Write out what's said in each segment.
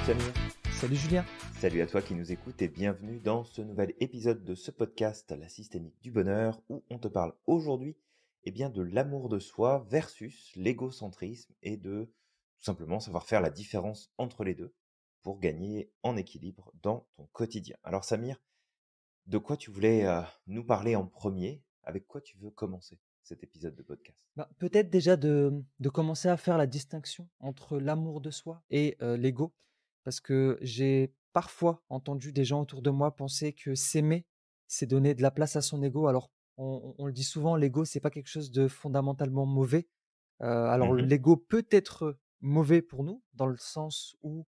Samir. Salut Julien. Salut à toi qui nous écoutes et bienvenue dans ce nouvel épisode de ce podcast La Systémique du Bonheur où on te parle aujourd'hui de l'amour de soi versus l'égocentrisme et de tout simplement savoir faire la différence entre les deux pour gagner en équilibre dans ton quotidien. Alors Samir, de quoi tu voulais nous parler en premier? Avec quoi tu veux commencer cet épisode de podcast? Peut-être déjà de commencer à faire la distinction entre l'amour de soi et l'ego, parce que j'ai parfois entendu des gens autour de moi penser que s'aimer, c'est donner de la place à son ego. Alors, on le dit souvent, l'ego, c'est pas quelque chose de fondamentalement mauvais. Alors, Mhm. l'ego peut être mauvais pour nous, dans le sens où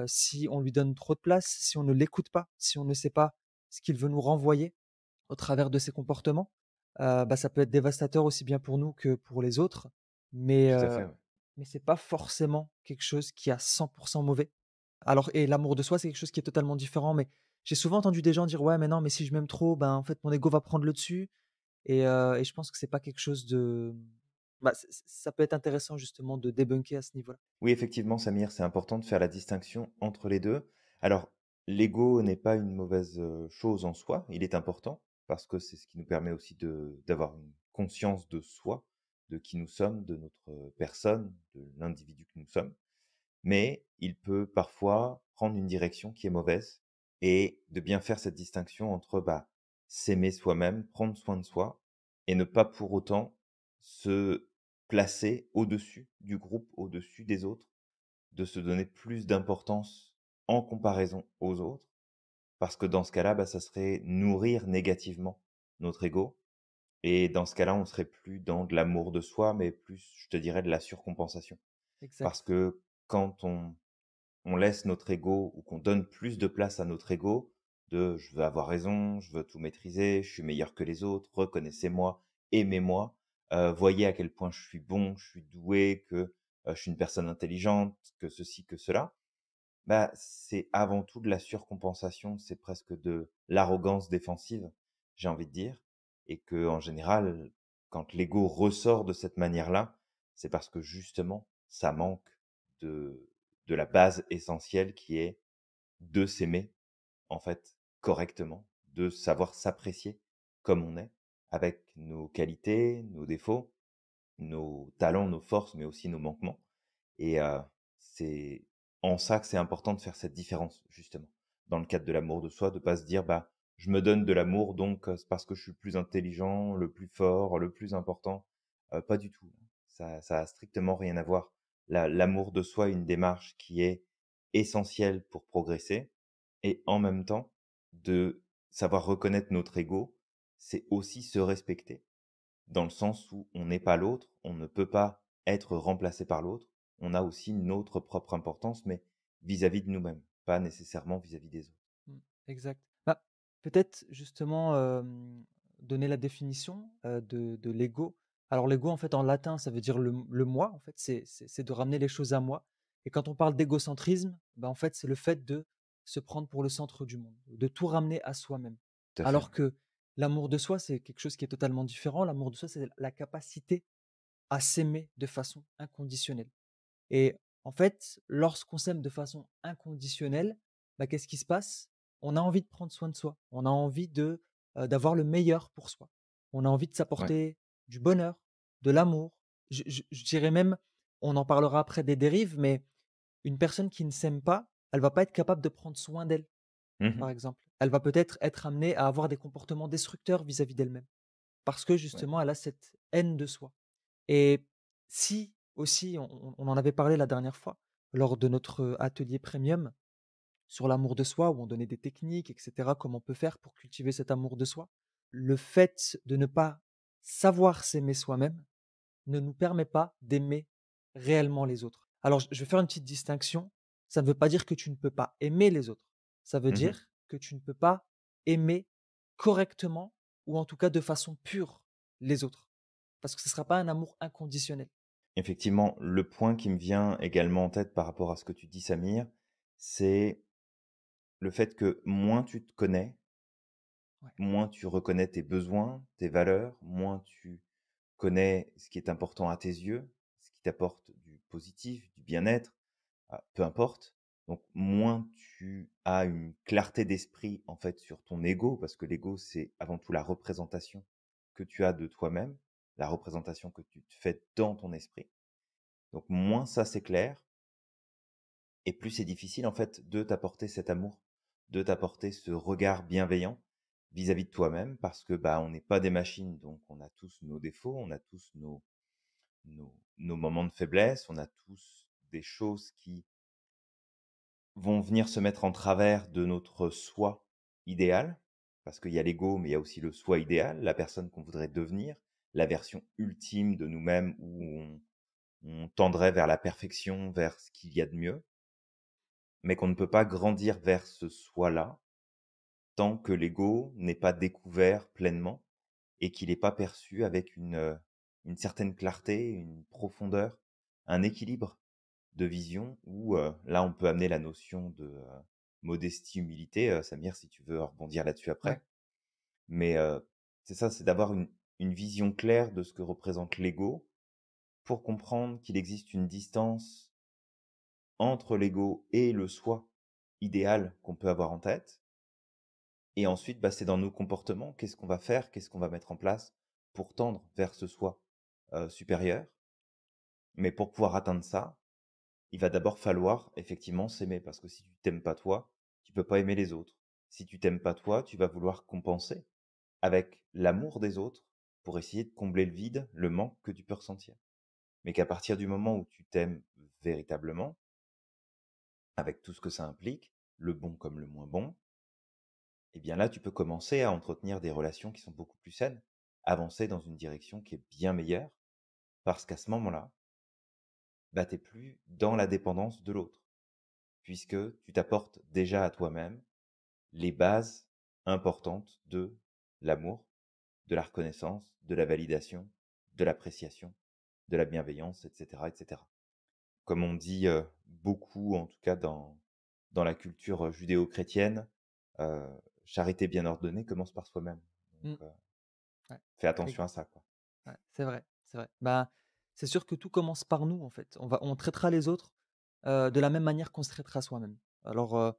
si on lui donne trop de place, si on ne l'écoute pas, si on ne sait pas ce qu'il veut nous renvoyer au travers de ses comportements, ça peut être dévastateur aussi bien pour nous que pour les autres, mais Tout à heu, fait, ouais. mais c'est pas forcément quelque chose qui est à 100 mauvais. Alors et l'amour de soi, c'est quelque chose qui est totalement différent, mais j'ai souvent entendu des gens dire: «Ouais, mais non, mais si je m'aime trop, ben, en fait, mon ego va prendre le dessus» et je pense que c'est pas quelque chose de ça peut être intéressant justement de débunker à ce niveau-là. Oui, effectivement, Samir, c'est important de faire la distinction entre les deux. Alors, l'ego n'est pas une mauvaise chose en soi, il est important parce que c'est ce qui nous permet aussi d'avoir une conscience de soi, de qui nous sommes, de notre personne, de l'individu que nous sommes. Mais il peut parfois prendre une direction qui est mauvaise et de bien faire cette distinction entre s'aimer soi-même, prendre soin de soi et ne pas pour autant se placer au-dessus du groupe, au-dessus des autres, de se donner plus d'importance en comparaison aux autres, parce que dans ce cas-là, ça serait nourrir négativement notre ego. Et dans ce cas-là, on serait plus dans de l'amour de soi, mais plus, je te dirais, de la surcompensation. Parce Exact. que quand on laisse notre ego ou qu'on donne plus de place à notre ego, de je veux avoir raison, je veux tout maîtriser, je suis meilleur que les autres, reconnaissez-moi, aimez-moi, voyez à quel point je suis bon, je suis doué, que je suis une personne intelligente, que ceci, que cela, c'est avant tout de la surcompensation, c'est presque de l'arrogance défensive, j'ai envie de dire, et que en général, quand l'ego ressort de cette manière-là, c'est parce que justement, ça manque de de la base essentielle qui est de s'aimer, en fait, correctement, de savoir s'apprécier comme on est, avec nos qualités, nos défauts, nos talents, nos forces, mais aussi nos manquements. Et c'est en ça que c'est important de faire cette différence, justement. Dans le cadre de l'amour de soi, de pas se dire: je me donne de l'amour, donc c'est parce que je suis le plus intelligent, le plus fort, le plus important». Pas du tout. Ça a strictement rien à voir. L'amour de soi est une démarche qui est essentielle pour progresser et en même temps, de savoir reconnaître notre ego, c'est aussi se respecter dans le sens où on n'est pas l'autre, on ne peut pas être remplacé par l'autre. On a aussi notre propre importance, mais vis-à-vis de nous-mêmes, pas nécessairement vis-à-vis des autres. Mmh, exact. Peut-être justement, donner la définition, de l'ego. Alors l'ego, en fait, en latin, ça veut dire le moi, en fait, c'est de ramener les choses à moi et quand on parle d'égocentrisme, en fait, c'est le fait de se prendre pour le centre du monde, de tout ramener à soi-même. Tout à fait, Alors que l'amour de soi, c'est quelque chose qui est totalement différent. L'amour de soi, c'est la capacité à s'aimer de façon inconditionnelle et en fait, lorsqu'on s'aime de façon inconditionnelle, qu'est-ce qui se passe? On a envie de prendre soin de soi. On a envie d'avoir le meilleur pour soi. On a envie de ouais. s'apporter du bonheur, de l'amour. Je dirais même, on en parlera après des dérives, mais une personne qui ne s'aime pas, elle va pas être capable de prendre soin d'elle, Mmh. par exemple. Elle va peut-être être amenée à avoir des comportements destructeurs vis-à-vis d'elle-même parce que Ouais. justement, elle a cette haine de soi. Et si aussi, on en avait parlé la dernière fois, lors de notre atelier premium sur l'amour de soi, où on donnait des techniques, et cetera, comment on peut faire pour cultiver cet amour de soi. Le fait de ne pas savoir s'aimer soi-même ne nous permet pas d'aimer réellement les autres. Alors, je vais faire une petite distinction. Ça ne veut pas dire que tu ne peux pas aimer les autres. Ça veut Mmh. dire que tu ne peux pas aimer correctement ou en tout cas de façon pure les autres. Parce que ce ne sera pas un amour inconditionnel. Effectivement, le point qui me vient également en tête par rapport à ce que tu dis, Samir, c'est le fait que moins tu te connais, Ouais, moins tu reconnais tes besoins, tes valeurs, moins tu connais ce qui est important à tes yeux, ce qui t'apporte du positif, du bien-être, peu importe. Donc moins tu as une clarté d'esprit, en fait, sur ton ego, parce que l'ego, c'est avant tout la représentation que tu as de toi-même, la représentation que tu te fais dans ton esprit. Donc moins ça, c'est clair et plus c'est difficile, en fait, de t'apporter cet amour, de t'apporter ce regard bienveillant vis-à-vis de toi-même parce que, bah, on n'est pas des machines, donc on a tous nos défauts, on a tous nos moments de faiblesse, on a tous des choses qui vont venir se mettre en travers de notre soi idéal, parce qu'il y a l'ego, mais il y a aussi le soi idéal, la personne qu'on voudrait devenir, la version ultime de nous-mêmes où on tendrait vers la perfection, vers ce qu'il y a de mieux, mais qu'on ne peut pas grandir vers ce soi-là tant que l'ego n'est pas découvert pleinement et qu'il n'est pas perçu avec une certaine clarté, une profondeur, un équilibre de vision où là, on peut amener la notion de modestie, humilité. Samir, si tu veux rebondir là-dessus Ouais. après. Mais c'est ça, c'est d'avoir une vision claire de ce que représente l'ego pour comprendre qu'il existe une distance entre l'ego et le soi idéal qu'on peut avoir en tête. Et ensuite, bah, c'est dans nos comportements, qu'est-ce qu'on va faire, qu'est-ce qu'on va mettre en place pour tendre vers ce soi supérieur. Mais pour pouvoir atteindre ça, il va d'abord falloir effectivement s'aimer parce que si tu t'aimes pas toi, tu peux pas aimer les autres. Si tu t'aimes pas toi, tu vas vouloir compenser avec l'amour des autres pour essayer de combler le vide, le manque que tu peux ressentir. Mais qu'à partir du moment où tu t'aimes véritablement, avec tout ce que ça implique, le bon comme le moins bon, eh bien là, tu peux commencer à entretenir des relations qui sont beaucoup plus saines, avancer dans une direction qui est bien meilleure, parce qu'à ce moment-là, bah, tu n'es plus dans la dépendance de l'autre, puisque tu t'apportes déjà à toi-même les bases importantes de l'amour, de la reconnaissance, de la validation, de l'appréciation, de la bienveillance, etc., etc. Comme on dit beaucoup, en tout cas dans la culture judéo-chrétienne, euh, charité bien ordonnée commence par soi-même. Mmh. Donc, Ouais. fais Et attention à ça, quoi. ouais, c'est vrai, c'est vrai. Bah, c'est sûr que tout commence par nous, en fait. On traitera les autres, de la même manière qu'on se traitera soi-même. Alors,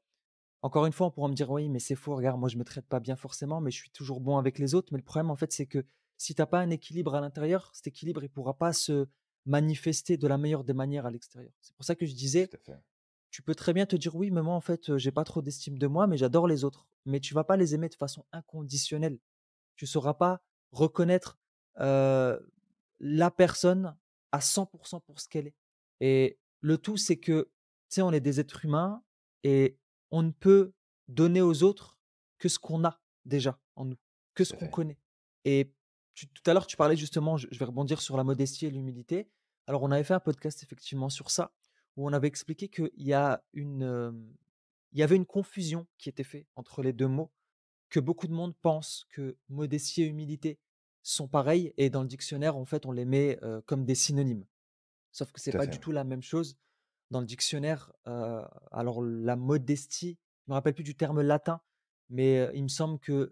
encore une fois, on pourra me dire: «Oui, mais c'est faux, regarde, moi je me traite pas bien forcément, mais je suis toujours bon avec les autres». Mais le problème, en fait, c'est que si tu as pas un équilibre à l'intérieur, cet équilibre, il pourra pas se manifester de la meilleure des manières à l'extérieur. C'est pour ça que je disais, Tout à fait. tu peux très bien te dire: «Oui, mais moi, en fait, j'ai pas trop d'estime de moi, mais j'adore les autres». Mais tu vas pas les aimer de façon inconditionnelle. Tu sauras pas reconnaître, heu, la personne à 100 pour ce qu'elle est. Et le tout, c'est que, tu sais, on est des êtres humains et on ne peut donner aux autres que ce qu'on a déjà en nous, que ce Tout à qu'on fait. connaît. Et tout à l'heure, tu parlais justement, je vais rebondir sur la modestie et l'humilité. Alors, on avait fait un podcast effectivement sur ça, où on avait expliqué il y avait une confusion qui était faite entre les 2 mots, que beaucoup de monde pense que modestie et humilité sont pareils et dans le dictionnaire, en fait, on les met, comme des synonymes. Sauf que c'est Tout à pas fait, du ouais. tout la même chose. Dans le dictionnaire, alors la modestie, je me rappelle plus du terme latin, mais, il me semble que,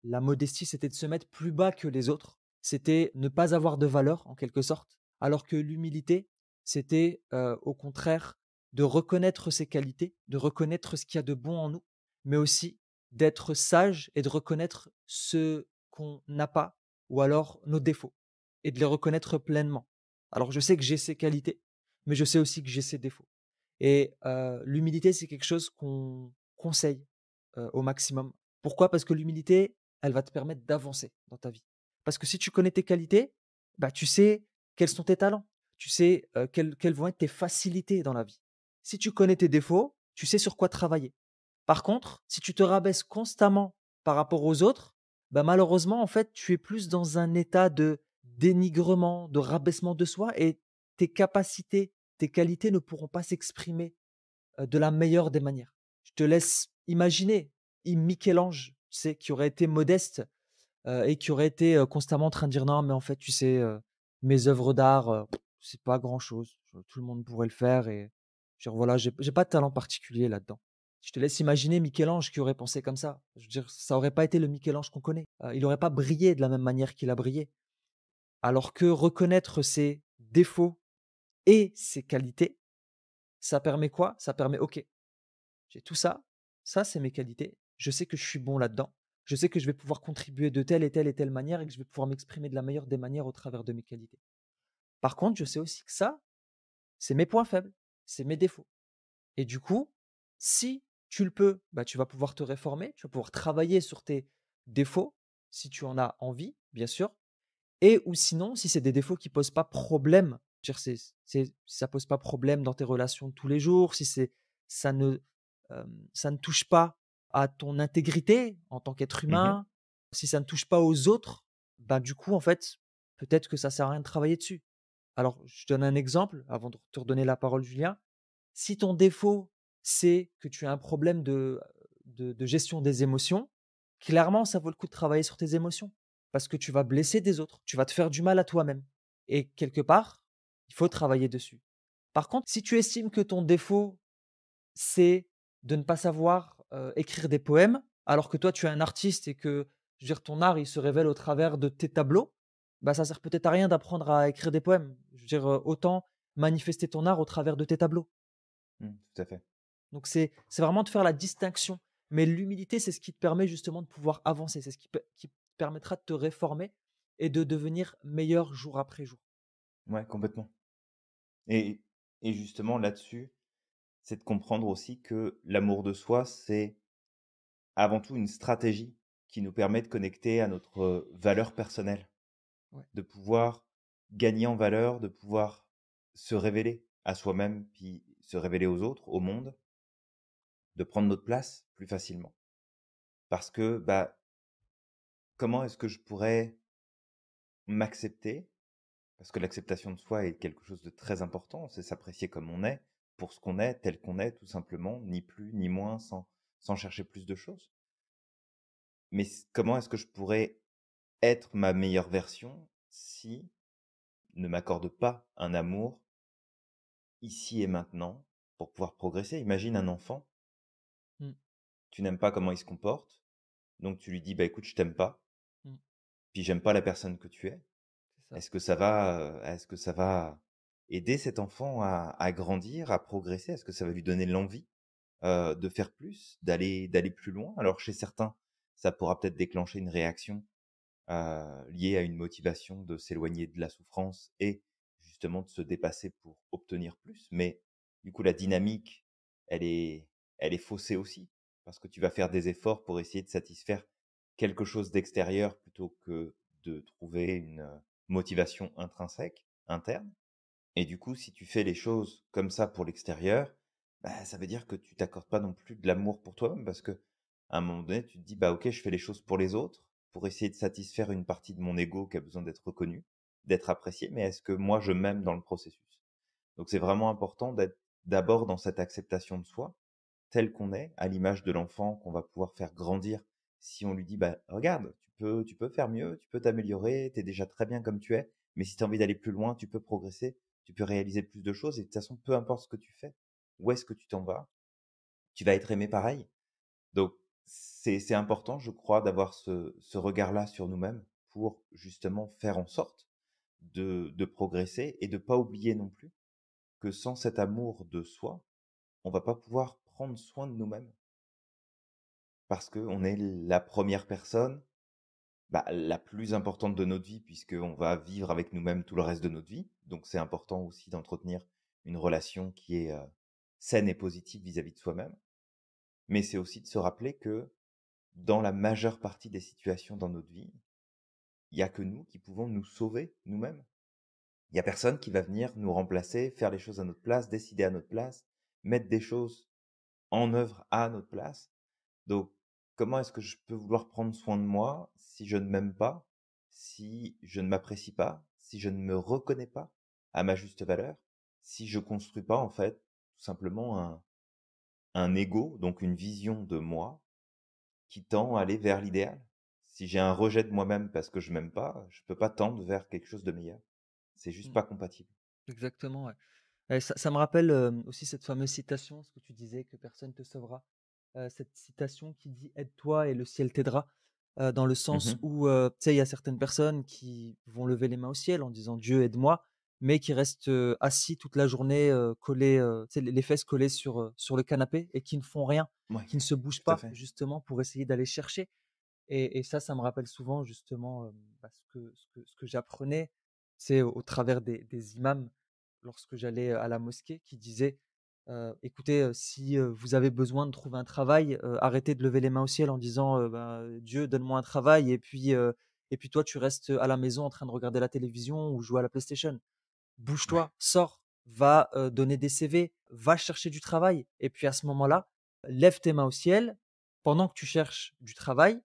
la modestie, c'était de se mettre plus bas que les autres. C'était ne pas avoir de valeur en quelque sorte, alors que l'humilité, c'était, au contraire de reconnaître ses qualités, de reconnaître ce qu'il y a de bon en nous, mais aussi d'être sage et de reconnaître ce qu'on n'a pas ou alors nos défauts et de les reconnaître pleinement. Alors je sais que j'ai ces qualités, mais je sais aussi que j'ai ces défauts. Et l'humilité, c'est quelque chose qu'on conseille, au maximum. Pourquoi? Parce que l'humilité, elle va te permettre d'avancer dans ta vie. Parce que si tu connais tes qualités, bah, tu sais quels sont tes talents. Tu sais, quelles vont être tes facilités dans la vie. Si tu connais tes défauts, tu sais sur quoi travailler. Par contre, si tu te rabaisses constamment par rapport aux autres, bah, malheureusement, en fait, tu es plus dans un état de dénigrement, de rabaissement de soi et tes capacités, tes qualités ne pourront pas s'exprimer, de la meilleure des manières. Je te laisse imaginer Michel-Ange, tu sais, qui aurait été modeste, et qui aurait été, constamment en train de dire: «Non, mais en fait, tu sais, mes œuvres d'art, c'est pas grand-chose, tout le monde pourrait le faire» et genre voilà, j'ai pas de talent particulier là-dedans. Je te laisse imaginer Michel-Ange qui aurait pensé comme ça. Je veux dire, ça aurait pas été le Michel-Ange qu'on connaît. Il aurait pas brillé de la même manière qu'il a brillé. Alors que reconnaître ses défauts et ses qualités, Ça permet quoi? Ça permet: «OK, j'ai tout ça, ça c'est mes qualités, je sais que je suis bon là-dedans, je sais que je vais pouvoir contribuer de telle et telle et telle manière et que je vais pouvoir m'exprimer de la meilleure des manières au travers de mes qualités. Par contre, je sais aussi que ça, c'est mes points faibles, c'est mes défauts et du coup, si tu le peux, bah, tu vas pouvoir te réformer, tu vas pouvoir travailler sur tes défauts, si tu en as envie, bien sûr et ou sinon, si c'est des défauts qui posent pas problème, dire c'est si ça pose pas problème dans tes relations de tous les jours, si c'est ça ne, ça ne touche pas à ton intégrité en tant qu'être Mmh. humain, si ça ne touche pas aux autres, ben, du coup, en fait, peut-être que ça sert à rien de travailler dessus. Alors, je donne un exemple avant de te redonner la parole, Julien. Si ton défaut, c'est que tu as un problème de gestion des émotions, clairement, ça vaut le coup de travailler sur tes émotions parce que tu vas blesser des autres, tu vas te faire du mal à toi-même et quelque part, il faut travailler dessus. Par contre, si tu estimes que ton défaut, c'est de ne pas savoir, écrire des poèmes, alors que toi, tu es un artiste et que, je veux dire, ton art, il se révèle au travers de tes tableaux, bah, ça sert peut-être à rien d'apprendre à écrire des poèmes. Je veux dire, autant manifester ton art au travers de tes tableaux. Mmh, tout à fait. Donc c'est vraiment de faire la distinction. Mais l'humilité, c'est ce qui te permet justement de pouvoir avancer. C'est ce qui te permettra de te réformer et de devenir meilleur jour après jour. Ouais, complètement. Et justement là-dessus, c'est de comprendre aussi que l'amour de soi, c'est avant tout une stratégie qui nous permet de connecter à notre, valeur personnelle, Ouais. de pouvoir gagner en valeur, de pouvoir se révéler à soi-même, puis se révéler aux autres, au monde, de prendre notre place plus facilement. Parce que, bah, comment est-ce que je pourrais m'accepter? Parce que l'acceptation de soi est quelque chose de très important, c'est s'apprécier comme on est, pour ce qu'on est, tel qu'on est, tout simplement, ni plus ni moins, sans chercher plus de choses. Mais comment est-ce que je pourrais être ma meilleure version si ne m'accorde pas un amour ici et maintenant pour pouvoir progresser? Imagine un enfant, Mmh, tu n'aimes pas comment il se comporte, donc tu lui dis bah écoute, je t'aime pas, mmh, puis j'aime pas la personne que tu es. c'est ça. Est-ce que ça va aider cet enfant à grandir, à progresser? Est-ce que ça va lui donner l'envie de faire plus, d'aller plus loin? Alors chez certains, ça pourra peut-être déclencher une réaction liée à une motivation de s'éloigner de la souffrance et justement de se dépasser pour obtenir plus. Mais du coup, la dynamique, elle est, elle est faussée aussi parce que tu vas faire des efforts pour essayer de satisfaire quelque chose d'extérieur plutôt que de trouver une motivation intrinsèque, interne. Et du coup, si tu fais les choses comme ça pour l'extérieur, bah, ça veut dire que tu t'accordes pas non plus de l'amour pour toi-même parce que à un moment donné, tu te dis, bah, OK, je fais les choses pour les autres, pour essayer de satisfaire une partie de mon ego qui a besoin d'être reconnu, d'être apprécié, mais est-ce que moi je m'aime dans le processus? Donc c'est vraiment important d'être d'abord dans cette acceptation de soi, tel qu'on est, à l'image de l'enfant qu'on va pouvoir faire grandir si on lui dit, bah, regarde, tu peux faire mieux, tu peux t'améliorer, tu es déjà très bien comme tu es, mais si tu as envie d'aller plus loin, tu peux progresser, tu peux réaliser plus de choses et de toute façon, peu importe ce que tu fais, où est-ce que tu t'en vas, tu vas être aimé pareil. Donc, c'est important, je crois, d'avoir ce regard-là sur nous-mêmes pour justement faire en sorte de progresser et de pas oublier non plus que sans cet amour de soi, on va pas pouvoir prendre soin de nous-mêmes parce qu'on est la première personne, bah, la plus importante de notre vie puisqu'on va vivre avec nous-mêmes tout le reste de notre vie. Donc, c'est important aussi d'entretenir une relation qui est saine et positive vis-à-vis de soi-même. Mais c'est aussi de se rappeler que dans la majeure partie des situations dans notre vie, il y a que nous qui pouvons nous sauver nous-mêmes. Il y a personne qui va venir nous remplacer, faire les choses à notre place, décider à notre place, mettre des choses en œuvre à notre place. Donc, comment est-ce que je peux vouloir prendre soin de moi si je ne m'aime pas, si je ne m'apprécie pas, si je ne me reconnais pas à ma juste valeur, si je construis pas en fait tout simplement un ego, donc une vision de moi qui tend à aller vers l'idéal. Si j'ai un rejet de moi-même parce que je m'aime pas, je peux pas tendre vers quelque chose de meilleur. C'est juste Mmh, pas compatible. exactement, ouais. Et ça me rappelle, aussi cette fameuse citation, ce que tu disais que personne te sauvera. Cette citation qui dit: «Aide-toi et le ciel t'aidera», dans le sens Mmh. où, tu sais, il y a certaines personnes qui vont lever les mains au ciel en disant: «Dieu aide-moi», mais qui restent, assis toute la journée, collés, tu sais, les fesses collées sur le canapé et qui ne font rien, Ouais, qui ne se bougent tout à pas fait. justement pour essayer d'aller chercher et ça me rappelle souvent justement, bah, ce que j'apprenais, c'est au travers des imams lorsque j'allais, à la mosquée qui disaient, «Écoutez, si, vous avez besoin de trouver un travail, arrêtez de lever les mains au ciel en disant, Dieu donne-moi un travail» et puis toi tu restes, à la maison en train de regarder la télévision ou jouer à la PlayStation. Ouais. Bouge-toi, sors, va, donner des CV, va chercher du travail et puis à ce moment-là, lève tes mains au ciel pendant que tu cherches du travail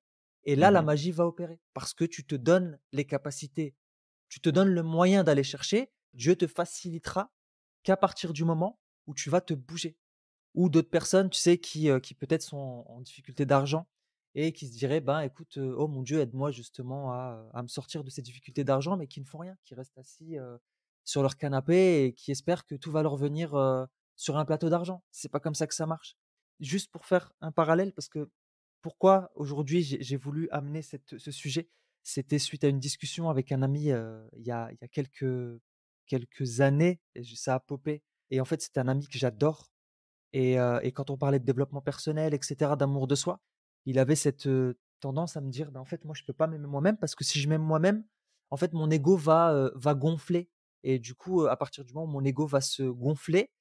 et là, la Mmh. magie va opérer parce que tu te donnes les capacités, tu te donnes le moyen d'aller chercher. Dieu te facilitera qu'à partir du moment où tu vas te bouger. Ou d'autres personnes, tu sais, qui peut-être sont en difficulté d'argent et qui se diraient: «Ben, écoute, oh mon Dieu, aide-moi justement à me sortir de ces difficultés d'argent», mais qui ne font rien, qui restent assis, sur leur canapé et qui espèrent que tout va leur venir, sur un plateau d'argent. C'est pas comme ça que ça marche. Juste pour faire un parallèle, parce que pourquoi aujourd'hui j'ai voulu amener ce sujet? C'était suite à une discussion avec un ami, il y a quelques années et ça a popé et en fait, c'est un ami que j'adore et quand on parlait de développement personnel et cetera, d'amour de soi, il avait cette, tendance à me dire: «Ben, en fait, moi, je peux pas m'aimer moi-même parce que si je m'aime moi-même, en fait, mon ego va gonfler et du coup, à partir du moment où mon ego va se gonfler,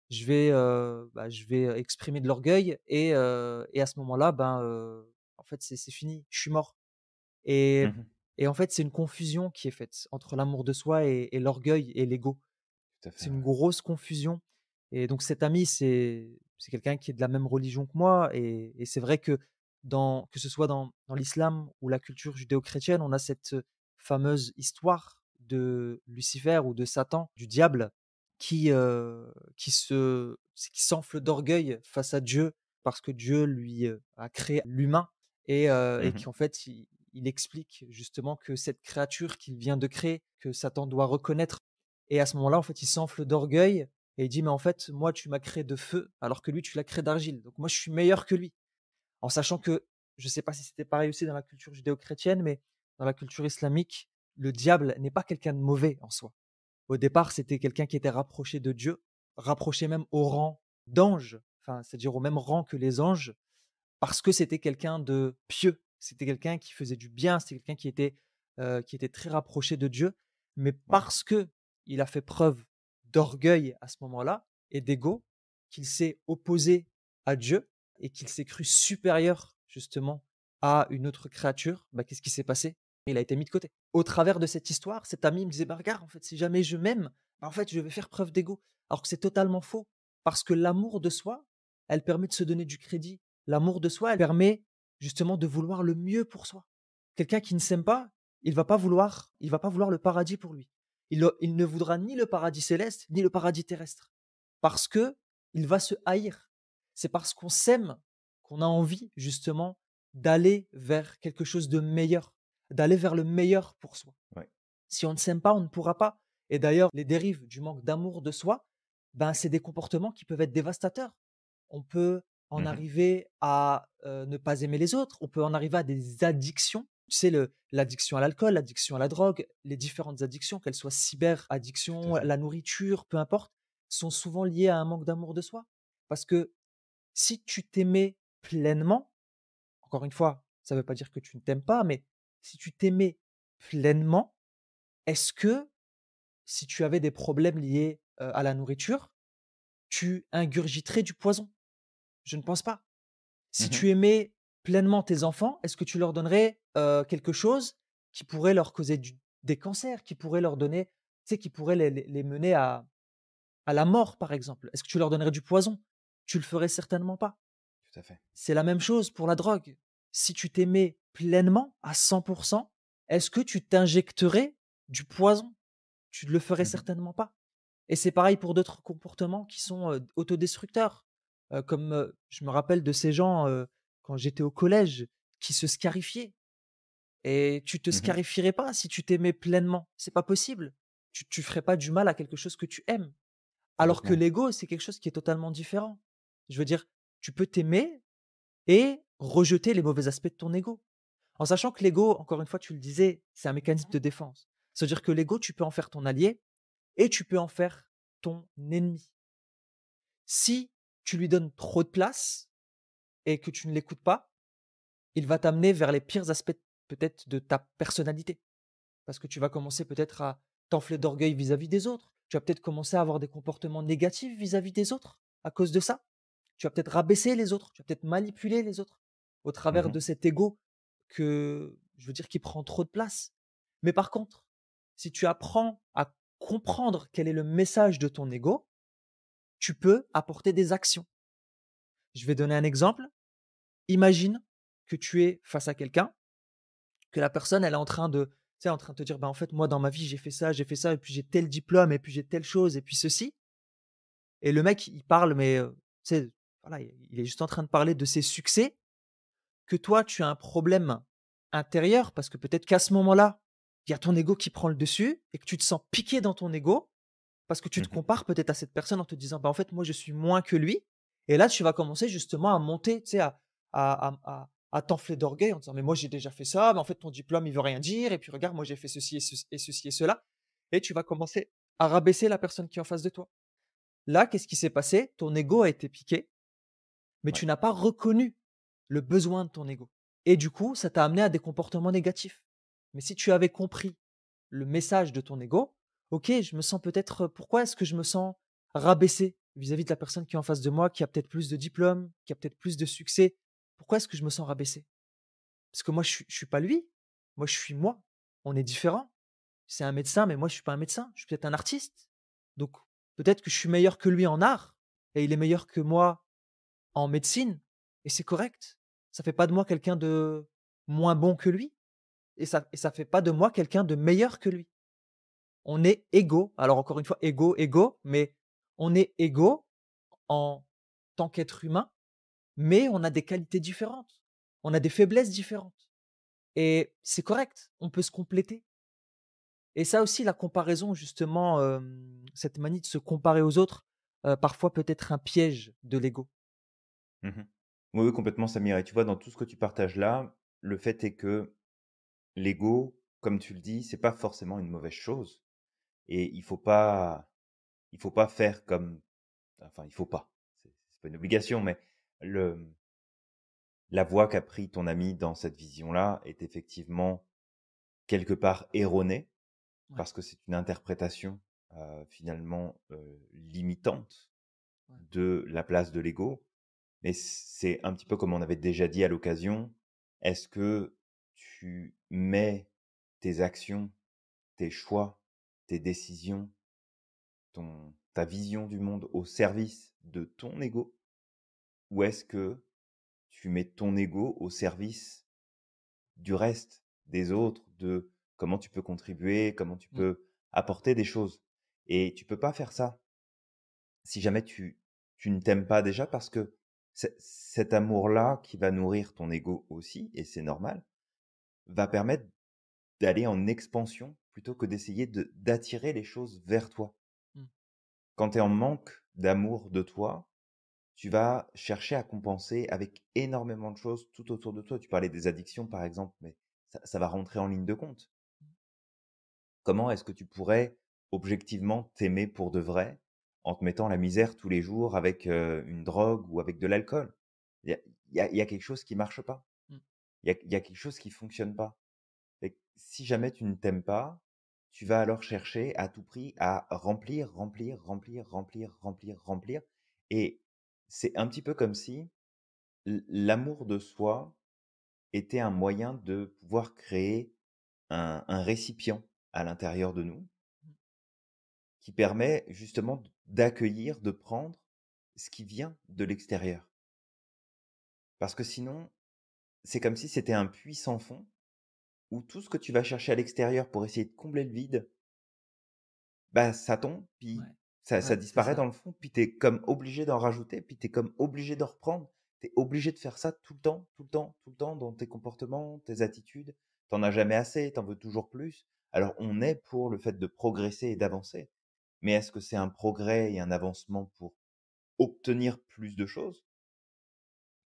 je vais exprimer de l'orgueil et à ce moment-là, en fait, c'est fini, je suis mort» et Mmh. en fait, c'est une confusion qui est faite entre l'amour de soi et l'orgueil et l'ego. Tout à fait, C'est une ouais. grosse confusion et donc cet ami, c'est quelqu'un qui est de la même religion que moi et c'est vrai que que ce soit dans l'islam ou la culture judéo-chrétienne, on a cette, fameuse histoire de Lucifer ou de Satan, du diable qui s'enfle d'orgueil face à Dieu parce que Dieu lui, a créé l'humain et Mmh. qu'en fait, il explique justement que cette créature qu'il vient de créer, que Satan doit reconnaître et à ce moment-là, en fait, il s'enfle d'orgueil et il dit: «Mais en fait, moi, tu m'as créé de feu, alors que lui, tu l'as créé d'argile. Donc moi, je suis meilleur que lui». En sachant que, je ne sais pas si c'était pareil aussi dans la culture judéo-chrétienne, mais dans la culture islamique, le diable n'est pas quelqu'un de mauvais en soi. Au départ, c'était quelqu'un qui était rapproché de Dieu, rapproché même au rang d'ange, enfin, c'est-à-dire au même rang que les anges, parce que c'était quelqu'un de pieux. C'était quelqu'un qui faisait du bien, c'était quelqu'un qui était très rapproché de Dieu. Mais Ouais, parce que il a fait preuve d'orgueil à ce moment-là et d'ego, qu'il s'est opposé à Dieu et qu'il s'est cru supérieur justement à une autre créature, bah, qu'est-ce qui s'est passé? Il a été mis de côté. Au travers de cette histoire, cet ami me disait: «Bah, regarde, en fait, si jamais je m'aime, bah, en fait, je vais faire preuve d'ego». Alors que c'est totalement faux. Parce que l'amour de soi, elle permet de se donner du crédit. L'amour de soi, elle permet justement de vouloir le mieux pour soi. Quelqu'un qui ne s'aime pas, il va pas vouloir le paradis pour lui. Il ne voudra ni le paradis céleste, ni le paradis terrestre. Parce que il va se haïr. C'est parce qu'on s'aime qu'on a envie justement d'aller vers quelque chose de meilleur, d'aller vers le meilleur pour soi. ouais. Si on ne s'aime pas, on ne pourra pas. Et d'ailleurs, les dérives du manque d'amour de soi, ben, c'est des comportements qui peuvent être dévastateurs. On peut en Mmh. arriver à ne pas aimer les autres, on peut en arriver à des addictions. Tu sais, l'addiction à l'alcool, l'addiction à la drogue, les différentes addictions, qu'elles soient Tout à cyber-addiction, fait. la nourriture, peu importe, sont souvent liées à un manque d'amour de soi. Parce que si tu t'aimais pleinement, encore une fois, ça ne veut pas dire que tu ne t'aimes pas, mais si tu t'aimais pleinement, est-ce que si tu avais des problèmes liés, à la nourriture, tu ingurgiterais du poison? Je ne pense pas. Si Mmh. tu aimais pleinement tes enfants, est-ce que tu leur donnerais, quelque chose qui pourrait leur causer des cancers, qui pourrait leur donner tu sais, qui pourrait les mener à la mort, par exemple? Est-ce que tu leur donnerais du poison? Tu le ferais certainement pas. Tout à fait. C'est la même chose pour la drogue. Si tu t'aimais pleinement à 100, est-ce que tu t'injecterais du poison? Tu ne le ferais Mmh. certainement pas. Et c'est pareil pour d'autres comportements qui sont, autodestructeurs, comme, je me rappelle de ces gens, quand j'étais au collège, qui se scarifiaient et tu te Mmh. scarifierais pas si tu t'aimais pleinement. C'est pas possible. Tu ferais pas du mal à quelque chose que tu aimes. Alors que Complètement. l'ego, c'est quelque chose qui est totalement différent. Je veux dire, tu peux t'aimer et rejeter les mauvais aspects de ton ego. En sachant que l'ego, encore une fois, tu le disais, c'est un mécanisme de défense. C'est-à-dire que l'ego, tu peux en faire ton allié et tu peux en faire ton ennemi. Si tu lui donnes trop de place et que tu ne l'écoutes pas, il va t'amener vers les pires aspects peut-être de ta personnalité. Parce que tu vas commencer peut-être à t'enfler d'orgueil vis-à-vis des autres. Tu vas peut-être commencer à avoir des comportements négatifs vis-à-vis des autres à cause de ça. Tu vas peut-être rabaisser les autres, tu vas peut-être manipuler les autres au travers Mmh. de cet ego que je veux dire qui prend trop de place. Mais par contre, si tu apprends à comprendre quel est le message de ton ego, tu peux apporter des actions. Je vais donner un exemple. Imagine que tu es face à quelqu'un, que la personne elle est en train de, tu sais, en train de te dire, bah en fait moi dans ma vie j'ai fait ça, et puis j'ai tel diplôme, et puis j'ai telle chose, et puis ceci. Et le mec il parle, mais tu sais, voilà, il est juste en train de parler de ses succès, que toi tu as un problème intérieur parce que peut-être qu'à ce moment-là, il y a ton ego qui prend le dessus et que tu te sens piqué dans ton ego parce que tu te Mmh. compares peut-être à cette personne en te disant: «Bah, en fait, moi, je suis moins que lui», et là, tu vas commencer justement à monter, tu sais, à t'enfler d'orgueil en disant: «Mais moi, j'ai déjà fait ça, mais en fait, ton diplôme, il veut rien dire, et puis regarde, moi, j'ai fait ceci et cela», et tu vas commencer à rabaisser la personne qui est en face de toi. Là, qu'est-ce qui s'est passé? Ton ego a été piqué, mais Ouais. tu n'as pas reconnu le besoin de ton ego, et du coup, ça t'a amené à des comportements négatifs. Mais si tu avais compris le message de ton ego, OK, je me sens peut-être, pourquoi est-ce que je me sens rabaissé vis-à-vis de la personne qui est en face de moi, qui a peut-être plus de diplômes, qui a peut-être plus de succès? Pourquoi est-ce que je me sens rabaissé? Parce que moi, je suis pas lui. Moi, je suis moi. On est différents. C'est un médecin, mais moi, je suis pas un médecin. Je suis peut-être un artiste. Donc, peut-être que je suis meilleur que lui en art et il est meilleur que moi en médecine, et c'est correct. Ça fait pas de moi quelqu'un de moins bon que lui, et ça fait pas de moi quelqu'un de meilleur que lui. On est égaux. Alors encore une fois, égaux, égaux, mais on est égaux en tant qu'être humain, mais on a des qualités différentes. On a des faiblesses différentes, et c'est correct. On peut se compléter, et ça aussi, la comparaison justement, cette manie de se comparer aux autres, parfois peut être un piège de l'ego. Mmh. Oui, oui, complètement Samir, et tu vois, dans tout ce que tu partages là, le fait est que l'ego, comme tu le dis, c'est pas forcément une mauvaise chose, et il faut pas faire comme, enfin, il faut pas, c'est pas une obligation, mais le la voie qu'a pris ton ami dans cette vision-là est effectivement quelque part erronée, Ouais, parce que c'est une interprétation, finalement, limitante ouais. de la place de l'ego. Mais c'est un petit peu comme on avait déjà dit à l'occasion, est-ce que tu mets tes actions, tes choix, tes décisions, ta vision du monde au service de ton ego? Ou est-ce que tu mets ton ego au service du reste, des autres, de comment tu peux contribuer, comment tu Mmh, peux apporter des choses? Et tu peux pas faire ça si jamais tu ne t'aimes pas déjà, parce que cet amour-là qui va nourrir ton ego aussi, et c'est normal, va permettre d'aller en expansion plutôt que d'essayer d'attirer les choses vers toi. mmh. Quand tu es en manque d'amour de toi, tu vas chercher à compenser avec énormément de choses tout autour de toi. Tu parlais des addictions, par exemple, mais ça va rentrer en ligne de compte. Comment est-ce que tu pourrais objectivement t'aimer pour de vrai en te mettant la misère tous les jours avec, une drogue ou avec de l'alcool? Il y a il y a quelque chose qui marche pas. Mmh. Il y a quelque chose qui fonctionne pas. Et si jamais tu ne t'aimes pas, tu vas alors chercher à tout prix à remplir, remplir, remplir, remplir, remplir, remplir, et c'est un petit peu comme si l'amour de soi était un moyen de pouvoir créer un récipient à l'intérieur de nous, qui permet justement d'accueillir, de prendre ce qui vient de l'extérieur. Parce que sinon, c'est comme si c'était un puits sans fond où tout ce que tu vas chercher à l'extérieur pour essayer de combler le vide, bah, ça tombe, puis Ouais, ça ouais, c'est disparaît ça. dans le fond, puis tu es comme obligé d'en rajouter, puis tu es comme obligé d'en reprendre. Tu es obligé de faire ça tout le temps, tout le temps, tout le temps dans tes comportements, tes attitudes. T'en as jamais assez, t'en veux toujours plus. Alors on est pour le fait de progresser et d'avancer. Mais est-ce que c'est un progrès et un avancement pour obtenir plus de choses,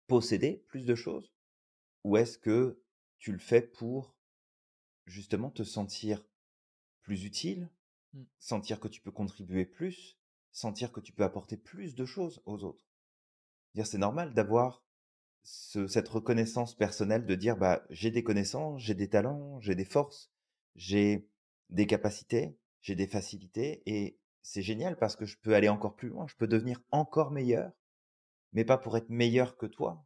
posséder plus de choses? Ou est-ce que tu le fais pour justement te sentir plus utile, Mmh. sentir que tu peux contribuer plus, sentir que tu peux apporter plus de choses aux autres. Dire c'est normal d'avoir cette reconnaissance personnelle de dire bah j'ai des connaissances, j'ai des talents, j'ai des forces, j'ai des capacités, j'ai des facilités et c'est génial parce que je peux aller encore plus loin, je peux devenir encore meilleur, mais pas pour être meilleur que toi,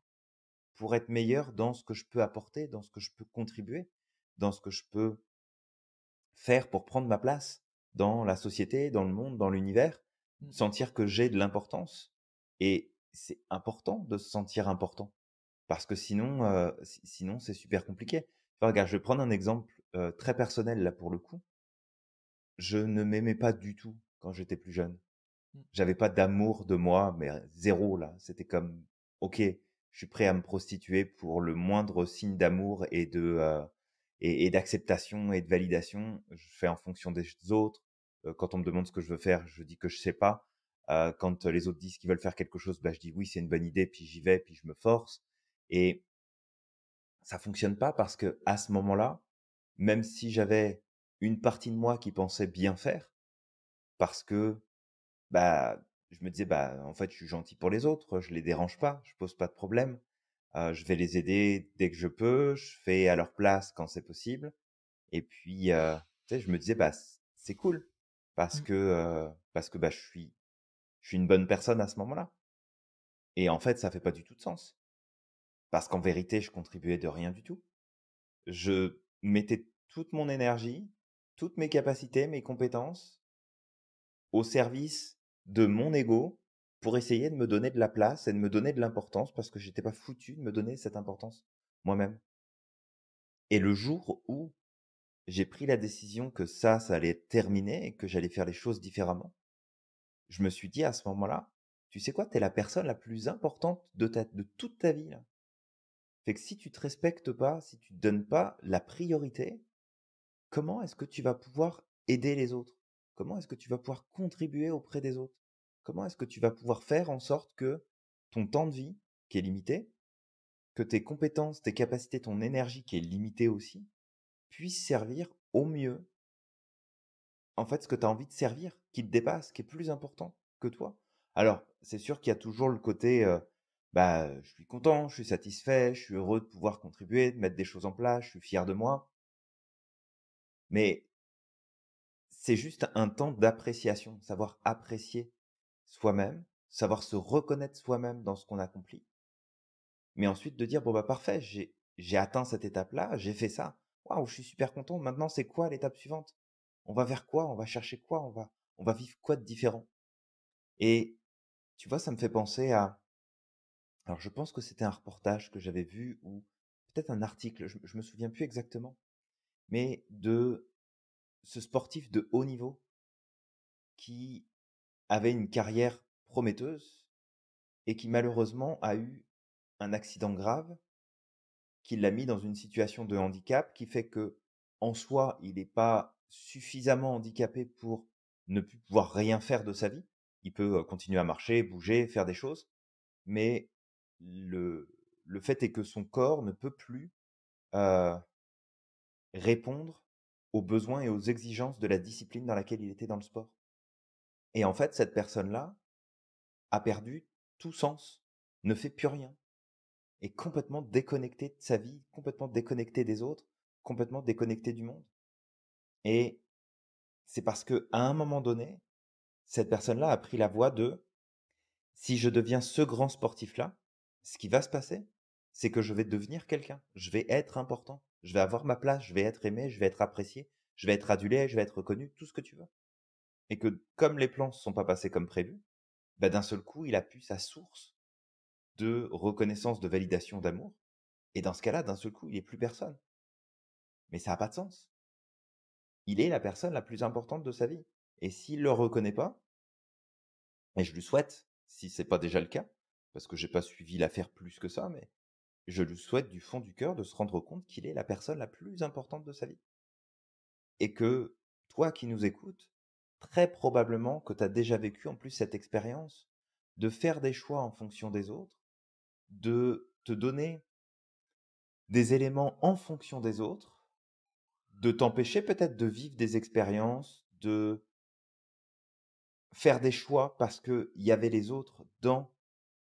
pour être meilleur dans ce que je peux apporter, dans ce que je peux contribuer, dans ce que je peux faire pour prendre ma place dans la société, dans le monde, dans l'univers, Mmh. sentir que j'ai de l'importance. Et c'est important de se sentir important parce que sinon, sinon c'est super compliqué. Enfin, regarde, je vais prendre un exemple très personnel là pour le coup. Je ne m'aimais pas du tout quand j'étais plus jeune. Mmh. J'avais pas d'amour de moi, mais zéro là. C'était comme, ok, je suis prêt à me prostituer pour le moindre signe d'amour et et d'acceptation et de validation. Je fais en fonction des autres. Quand on me demande ce que je veux faire, je dis que je sais pas. Quand les autres disent qu'ils veulent faire quelque chose, bah, je dis oui, c'est une bonne idée, puis j'y vais, puis je me force. Et ça fonctionne pas parce que à ce moment-là, même si j'avais une partie de moi qui pensait bien faire, parce que bah, je me disais: «Bah, en fait, je suis gentil pour les autres, je les dérange pas, je pose pas de problème, je vais les aider dès que je peux, je fais à leur place quand c'est possible» et puis, tu sais, je me disais: «Bah, c'est cool Mmh. parce que, bah, je suis une bonne personne à ce moment-là» et en fait, ça fait pas du tout de sens parce qu'en vérité, je contribuais de rien du tout. Je mettais toute mon énergie, toutes mes capacités, mes compétences au service de mon ego pour essayer de me donner de la place et de me donner de l'importance parce que j'étais pas foutu de me donner cette importance moi-même. Et le jour où j'ai pris la décision que ça allait être terminé et que j'allais faire les choses différemment, je me suis dit à ce moment-là, tu sais quoi, tu es la personne la plus importante de toute ta vie là. Fait que si tu te respectes pas, si tu te donnes pas la priorité, comment est-ce que tu vas pouvoir aider les autres? Comment est-ce que tu vas pouvoir contribuer auprès des autres? Comment est-ce que tu vas pouvoir faire en sorte que ton temps de vie, qui est limité, que tes compétences, tes capacités, ton énergie, qui est limitée aussi, puisse servir au mieux, en fait, ce que tu as envie de servir, qui te dépasse, qui est plus important que toi? Alors, c'est sûr qu'il y a toujours le côté, bah, je suis content, je suis satisfait, je suis heureux de pouvoir contribuer, de mettre des choses en place, je suis fier de moi, mais c'est juste un temps d'appréciation, savoir apprécier soi-même, savoir se reconnaître soi-même dans ce qu'on accomplit, mais ensuite de dire: «Bon, bah, parfait, j'ai atteint cette étape-là, j'ai fait ça. Waouh, je suis super content. Maintenant, c'est quoi l'étape suivante? On va vers quoi? On va chercher quoi? On va vivre quoi de différent?» Et tu vois, ça me fait penser à alors je pense que c'était un reportage que j'avais vu ou peut-être un article, je me souviens plus exactement, mais de ce sportif de haut niveau qui avait une carrière prometteuse et qui malheureusement a eu un accident grave qui l'a mis dans une situation de handicap qui fait que, en soi, il n'est pas suffisamment handicapé pour ne plus pouvoir rien faire de sa vie. Il peut continuer à marcher, bouger, faire des choses, mais le, le fait est que son corps ne peut plus euh, répondre aux besoins et aux exigences de la discipline dans laquelle il était dans le sport. Et en fait, cette personne-là a perdu tout sens, ne fait plus rien, est complètement déconnecté de sa vie, complètement déconnecté des autres, complètement déconnecté du monde. Et c'est parce que à un moment donné, cette personne-là a pris la voie de si je deviens ce grand sportif-là, ce qui va se passer, c'est que je vais devenir quelqu'un, je vais être important, je vais avoir ma place, je vais être aimé, je vais être apprécié, je vais être adulé, je vais être reconnu, tout ce que tu veux. Et que comme les plans ne se sont pas passés comme prévu, bah, d'un seul coup, il a pu sa source de reconnaissance, de validation, d'amour. Et dans ce cas-là, d'un seul coup, il est plus personne. Mais ça n'a pas de sens. Il est la personne la plus importante de sa vie. Et s'il le reconnaît pas, et je lui souhaite, si c'est pas déjà le cas, parce que j'ai pas suivi l'affaire plus que ça, mais je lui souhaite du fond du cœur de se rendre compte qu'il est la personne la plus importante de sa vie. Et que toi qui nous écoutes, très probablement que tu as déjà vécu en plus cette expérience de faire des choix en fonction des autres, de te donner des éléments en fonction des autres, de t'empêcher peut-être de vivre des expériences, de faire des choix parce qu'il y avait les autres dans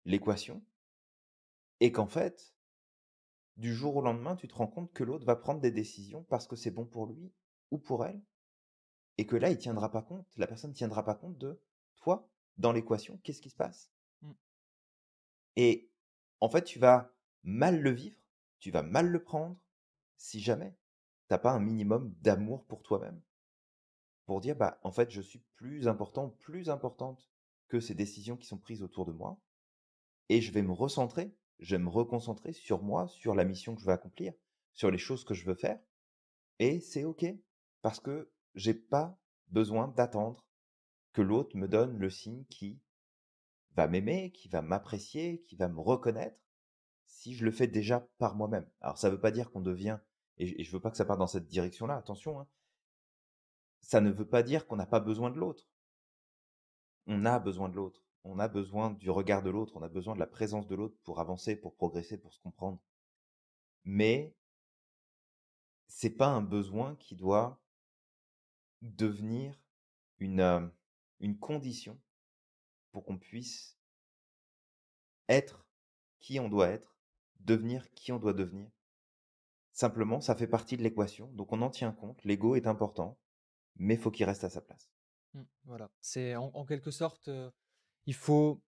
l'équation et qu'en fait, du jour au lendemain, tu te rends compte que l'autre va prendre des décisions parce que c'est bon pour lui ou pour elle et que là, il tiendra pas compte, la personne ne tiendra pas compte de toi dans l'équation, qu'est-ce qui se passe? Mmh. Et en fait, tu vas mal le vivre, tu vas mal le prendre si jamais tu as pas un minimum d'amour pour toi-même. Pour dire: «Bah, en fait, je suis plus important, plus importante que ces décisions qui sont prises autour de moi et je vais me recentrer, je vais me reconcentrer sur moi, sur la mission que je veux accomplir, sur les choses que je veux faire et c'est OK parce que j'ai pas besoin d'attendre que l'autre me donne le signe qui va m'aimer, qui va m'apprécier, qui va me reconnaître si je le fais déjà par moi-même». Alors ça veut pas dire qu'on devient et je veux pas que ça parte dans cette direction-là, attention, hein. Ça ne veut pas dire qu'on n'a pas besoin de l'autre. On a besoin de l'autre. On a besoin du regard de l'autre. On a besoin de la présence de l'autre pour avancer, pour progresser, pour se comprendre. Mais c'est pas un besoin qui doit devenir une, une condition pour qu'on puisse être qui on doit être, devenir qui on doit devenir. Simplement, ça fait partie de l'équation, donc on en tient compte. L'ego est important, mais faut qu'il reste à sa place. Voilà. C'est en quelque sorte, il faut,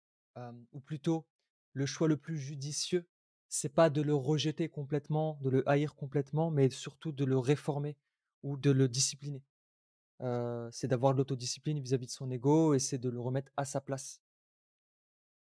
ou plutôt le choix le plus judicieux, c'est pas de le rejeter complètement, de le haïr complètement, mais surtout de le réformer ou de le discipliner. C'est d'avoir de l'autodiscipline vis-à-vis de son ego et c'est de le remettre à sa place,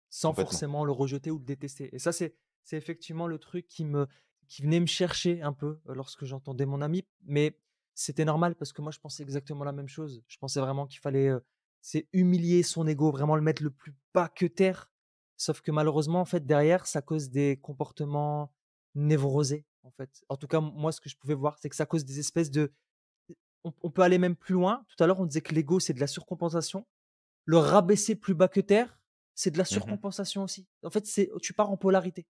sans Complètement. forcément le rejeter ou le détester. Et ça, c'est effectivement le truc qui venait me chercher un peu, lorsque j'entendais mon ami, mais c'était normal parce que moi, je pensais exactement la même chose. Je pensais vraiment qu'il fallait, c'est humilier son ego, vraiment le mettre le plus bas que terre. Sauf que malheureusement, en fait, derrière, ça cause des comportements névrosés, en fait. En tout cas, moi, ce que je pouvais voir, c'est que ça cause des espèces de on peut aller même plus loin. Tout à l'heure, on disait que l'ego, c'est de la surcompensation. Le rabaisser plus bas que terre, c'est de la Mmh. surcompensation aussi. En fait, c'est tu pars en polarité.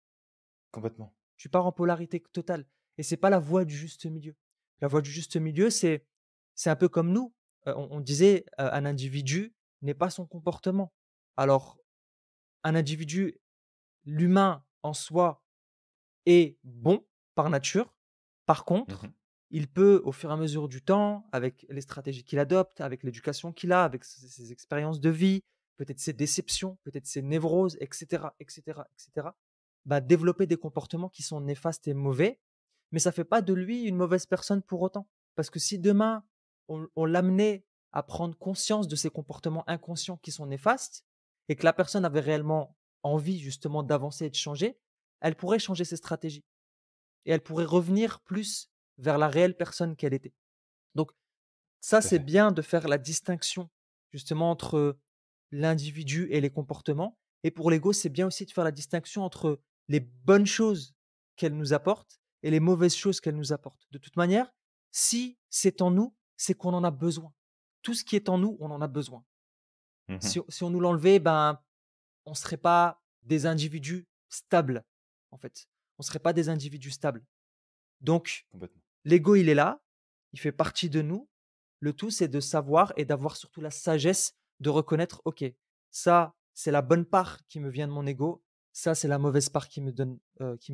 Complètement. Tu pars en polarité totale et c'est pas la voie du juste milieu. La voie du juste milieu, c'est un peu comme nous, on disait, un individu n'est pas son comportement. Alors, un individu, l'humain en soi est bon par nature. Par contre, Mmh. il peut, au fur et à mesure du temps, avec les stratégies qu'il adopte, avec l'éducation qu'il a, avec ses expériences de vie, peut-être ses déceptions, peut-être ses névroses, et cetera, et cetera, et cetera, bah, développer des comportements qui sont néfastes et mauvais, mais ça fait pas de lui une mauvaise personne pour autant. Parce que si demain, on l'amenait à prendre conscience de ces comportements inconscients qui sont néfastes et que la personne avait réellement envie justement d'avancer et de changer, elle pourrait changer ses stratégies et elle pourrait revenir plus vers la réelle personne qu'elle était. Donc ça, Tout à c'est fait. bien de faire la distinction justement entre l'individu et les comportements. Et pour l'ego, c'est bien aussi de faire la distinction entre les bonnes choses qu'elle nous apporte et les mauvaises choses qu'elle nous apporte. De toute manière, si c'est en nous, c'est qu'on en a besoin. Tout ce qui est en nous, on en a besoin. Mmh. Si on nous l'enlevait, ben, on ne serait pas des individus stables, en fait. On ne serait pas des individus stables. Donc, Complètement. l'ego, il est là, il fait partie de nous. Le tout, c'est de savoir et d'avoir surtout la sagesse de reconnaître, OK, ça, c'est la bonne part qui me vient de mon ego, ça, c'est la mauvaise part qui me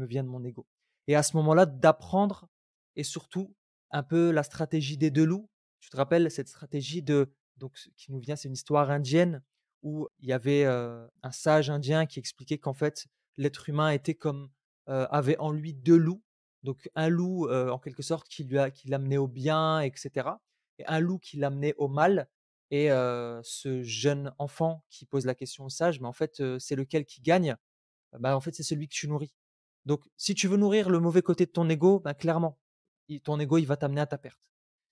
vient de mon ego. Et à ce moment-là, d'apprendre et surtout un peu la stratégie des 2 loups. Tu te rappelles cette stratégie donc ce qui nous vient, c'est une histoire indienne où il y avait, un sage indien qui expliquait qu'en fait, l'être humain était comme, avait en lui 2 loups. Donc un loup, en quelque sorte qui l'amenait au bien et cetera et un loup qui l'amenait au mal et ce jeune enfant qui pose la question au sage: «Mais en fait, c'est lequel qui gagne?» Bah, en fait, c'est celui que tu nourris. Donc si tu veux nourrir le mauvais côté de ton ego, bah, clairement, ton ego, il va t'amener à ta perte.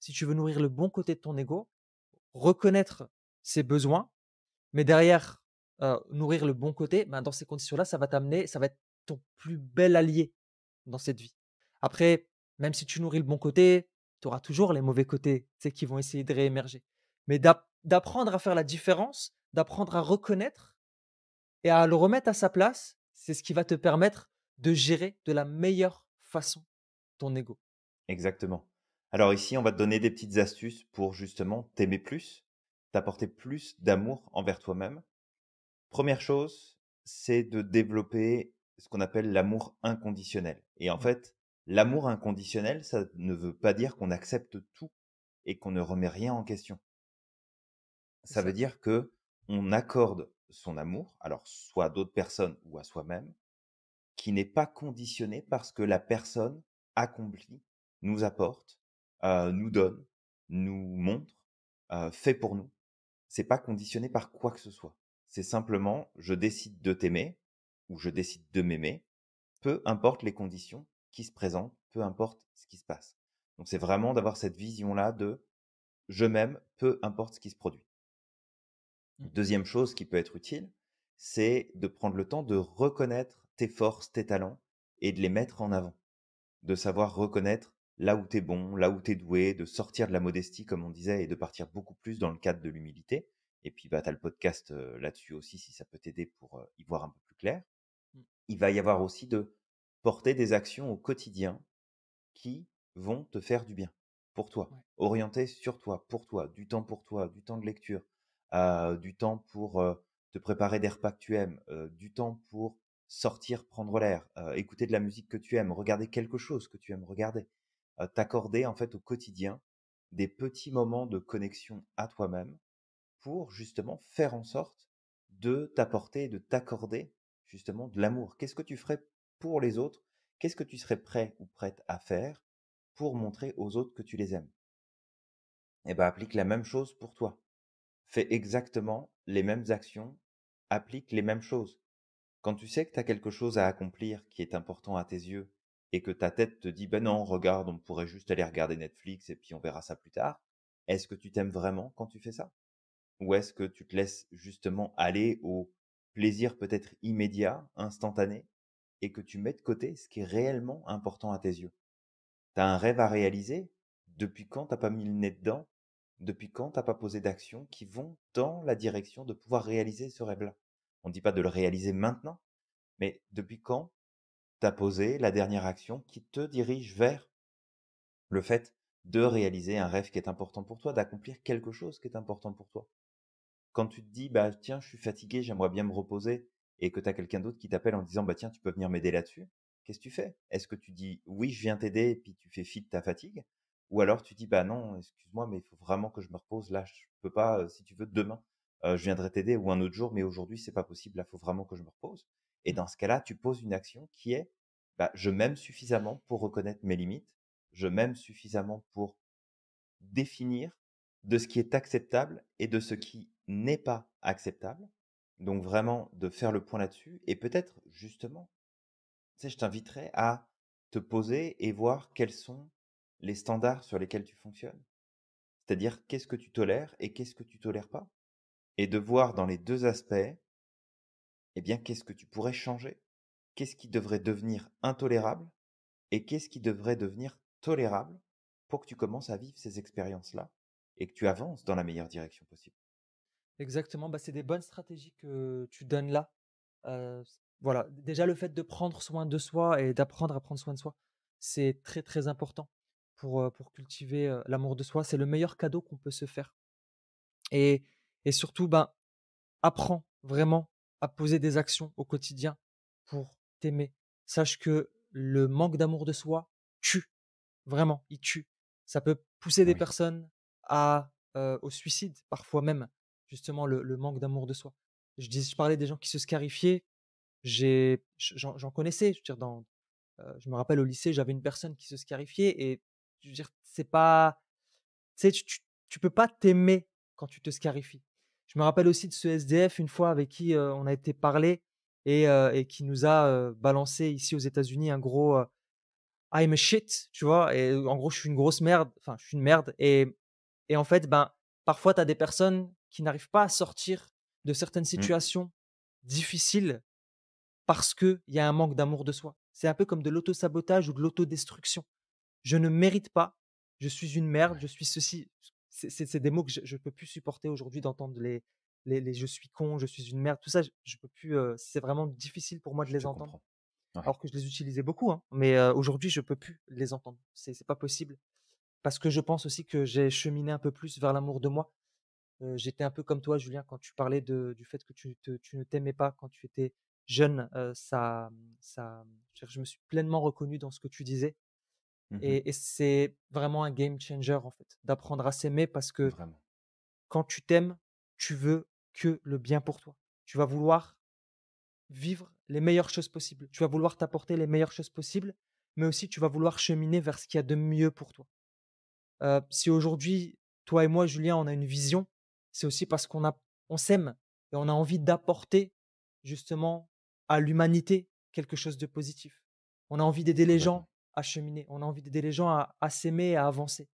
Si tu veux nourrir le bon côté de ton ego, reconnaître ses besoins, mais derrière, nourrir le bon côté, ben, dans ces conditions-là, ça va être ton plus bel allié dans cette vie. Après, même si tu nourris le bon côté, tu auras toujours les mauvais côtés, tu sais, qui vont essayer de réémerger. Mais d'apprendre à faire la différence, d'apprendre à reconnaître et à le remettre à sa place, c'est ce qui va te permettre de gérer de la meilleure façon ton ego. Exactement. Alors ici, on va te donner des petites astuces pour justement t'aimer plus t'apporter plus d'amour envers toi-même. Première chose, c'est de développer ce qu'on appelle l'amour inconditionnel. Et en Ouais, fait, l'amour inconditionnel, ça ne veut pas dire qu'on accepte tout et qu'on ne remet rien en question. Ça veut exact. dire que on accorde son amour, alors soit à d'autres personnes ou à soi-même, qui n'est pas conditionné par ce que la personne accomplit, nous apporte, nous donne, nous montre, fait pour nous. C'est pas conditionné par quoi que ce soit. C'est simplement, je décide de t'aimer ou je décide de m'aimer, peu importe les conditions qui se présentent, peu importe ce qui se passe. Donc c'est vraiment d'avoir cette vision-là de je m'aime, peu importe ce qui se produit. Mmh. Deuxième chose qui peut être utile, c'est de prendre le temps de reconnaître tes forces, tes talents et de les mettre en avant. De savoir reconnaître là où tu es bon, là où tu es doué, de sortir de la modestie comme on disait et de partir beaucoup plus dans le cadre de l'humilité. Et puis bah, tu as le podcast là-dessus aussi si ça peut t'aider pour y voir un peu plus clair. Mmh. Il va y avoir aussi de porter des actions au quotidien qui vont te faire du bien pour toi, Ouais. orientées sur toi, du temps de lecture, du temps pour te préparer des repas que tu aimes, du temps pour sortir, prendre l'air, écouter de la musique que tu aimes, regarder quelque chose que tu aimes regarder, t'accorder en fait au quotidien des petits moments de connexion à toi-même pour justement faire en sorte de t'apporter, de t'accorder justement de l'amour. Qu'est-ce que tu ferais pour les autres? Qu'est-ce que tu serais prêt ou prête à faire pour montrer aux autres que tu les aimes? Eh ben, applique la même chose pour toi. Fais exactement les mêmes actions, applique les mêmes choses. Quand tu sais que tu as quelque chose à accomplir qui est important à tes yeux et que ta tête te dit, ben non, regarde, on pourrait juste aller regarder Netflix et puis on verra ça plus tard. Est-ce que tu t'aimes vraiment quand tu fais ça? Ou est-ce que tu te laisses justement aller au plaisir peut-être immédiat, instantané, et que tu mets de côté ce qui est réellement important à tes yeux? Tu as un rêve à réaliser? Depuis quand t'as pas mis le nez dedans? Depuis quand t'as pas posé d'actions qui vont dans la direction de pouvoir réaliser ce rêve-là? On ne dit pas de le réaliser maintenant, mais depuis quand t'as posé la dernière action qui te dirige vers le fait de réaliser un rêve qui est important pour toi, d'accomplir quelque chose qui est important pour toi? Quand tu te dis: «Bah, tiens, je suis fatigué, j'aimerais bien me reposer» et que tu as quelqu'un d'autre qui t'appelle en disant: «Bah, tiens, tu peux venir m'aider là-dessus», qu'est-ce que tu fais? Est-ce que tu dis: «Oui, je viens t'aider» et puis tu fais fi de ta fatigue? Ou alors tu dis: «Bah, non, excuse-moi, mais il faut vraiment que je me repose là, je peux pas, si tu veux demain, je viendrai t'aider ou un autre jour, mais aujourd'hui c'est pas possible, là, il faut vraiment que je me repose». Et Mmh. dans ce cas-là, tu poses une action qui est: «Bah, je m'aime suffisamment pour reconnaître mes limites, je m'aime suffisamment pour définir de ce qui est acceptable et de ce qui n'est pas acceptable. Donc vraiment de faire le point là-dessus et peut-être justement, tu sais, je t'inviterais à te poser et voir quels sont les standards sur lesquels tu fonctionnes. C'est-à-dire qu'est-ce que tu tolères et qu'est-ce que tu tolères pas. Et de voir dans les deux aspects, eh bien, qu'est-ce que tu pourrais changer, qu'est-ce qui devrait devenir intolérable et qu'est-ce qui devrait devenir tolérable pour que tu commences à vivre ces expériences-là et que tu avances dans la meilleure direction possible. Exactement, bah, c'est des bonnes stratégies que tu donnes là. Voilà, déjà le fait de prendre soin de soi et d'apprendre à prendre soin de soi, c'est très, très important pour cultiver, l'amour de soi. C'est le meilleur cadeau qu'on peut se faire et et surtout, ben, apprends vraiment à poser des actions au quotidien pour t'aimer. Sache que le manque d'amour de soi tue, vraiment, il tue. Ça peut pousser des Oui, personnes à, au suicide, parfois même, justement le manque d'amour de soi. Je parlais des gens qui se scarifiaient, j'en connaissais, je veux dire je me rappelle au lycée, j'avais une personne qui se scarifiait et je veux dire, c'est pas tu sais, tu peux pas t'aimer quand tu te scarifies. Je me rappelle aussi de ce SDF une fois avec qui, on a été parler et qui nous a, balancé ici aux États-Unis un gros, I'm a shit, tu vois? Et en gros, je suis une grosse merde, enfin, je suis une merde et en fait, ben, parfois, tu as des personnes qui n'arrivent pas à sortir de certaines mmh, situations difficiles parce qu'il y a un manque d'amour de soi. C'est un peu comme de l'auto-sabotage ou de l'autodestruction. Je ne mérite pas, je suis une merde, je ouais, suis ceci. C'est des mots que je peux plus supporter aujourd'hui d'entendre les «je suis con», «je suis une merde», tout ça, je peux plus, c'est vraiment difficile pour moi de je les te entendre. comprends. Ouais, Alors que je les utilisais beaucoup, hein, mais aujourd'hui, je peux plus les entendre. C'est pas possible parce que je pense aussi que j'ai cheminé un peu plus vers l'amour de moi J'étais un peu comme toi, Julien, quand tu parlais du fait que tu ne t'aimais pas quand tu étais jeune, je me suis pleinement reconnu dans ce que tu disais Mmh. et c'est vraiment un game changer, en fait, d'apprendre à s'aimer parce que Vraiment. quand tu t'aimes, tu veux que le bien pour toi. Tu vas vouloir vivre les meilleures choses possibles. Tu vas vouloir t'apporter les meilleures choses possibles, mais aussi tu vas vouloir cheminer vers ce qu'il y a de mieux pour toi. Si aujourd'hui, toi et moi, Julien, on a une vision, c'est aussi parce on s'aime et on a envie d'apporter justement à l'humanité quelque chose de positif. On a envie d'aider les Complètement. gens à cheminer, on a envie d'aider les gens à s'aimer et à avancer.